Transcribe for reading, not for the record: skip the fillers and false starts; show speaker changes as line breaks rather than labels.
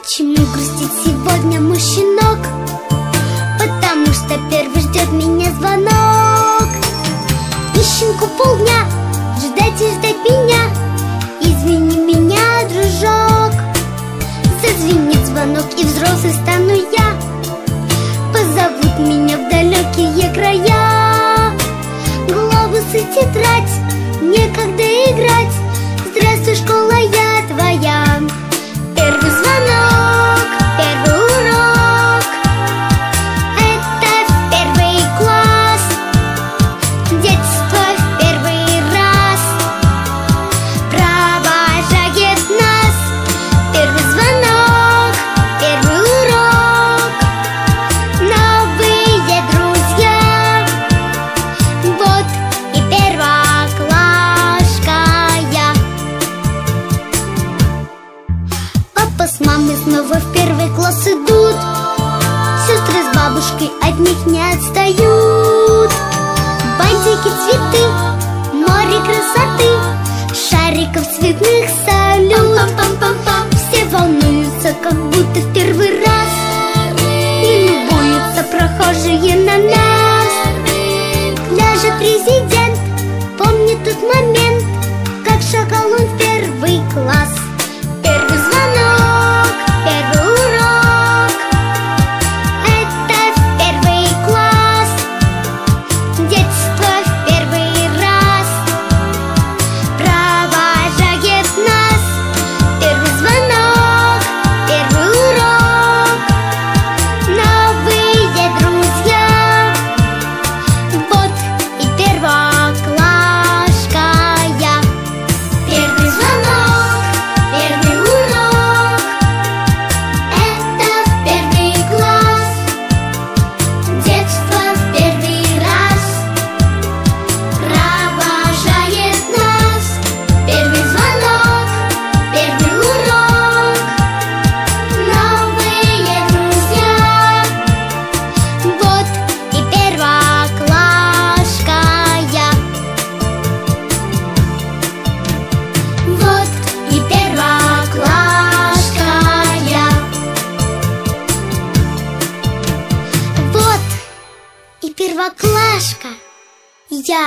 Почему грустит сегодня мой щенок? Потому что первый ждет меня звонок. И щенку полдня ждать и ждать меня. Извини меня, дружок. Зазвенит звонок, и взрослый стану я. Позовут меня в далекие края. Глобусы, тетрадь, некогда играть. Здравствуй, школа, я твоя. Первый звонок, первый урок. Это в первый класс. Детство в первый раз провожает нас. Первый звонок, первый урок. Новые друзья. Вот и первоклашка я. Папа с мамой снова в первый класс идут. Сестры с бабушкой от них не отстают. Бантики, цветы, море красоты, шариков цветных салют. Все волнуются, как будто в первый раз, и любуются прохожие на нас. Даже президент помнит тот момент, как шагал он в первый класс. Первый звонок, первый урок. Это в первый класс. Детство в первый раз провожает нас. Первый звонок, первый урок. Новые друзья. Вот и первоклашка я. Первый звонок, первый урок. Это в первый класс. Детство в первый раз провожает нас. Первый звонок, первый урок. Новые друзья. Вот и первоклашка я. Вот и первоклашка я. Вот и первоклашка я.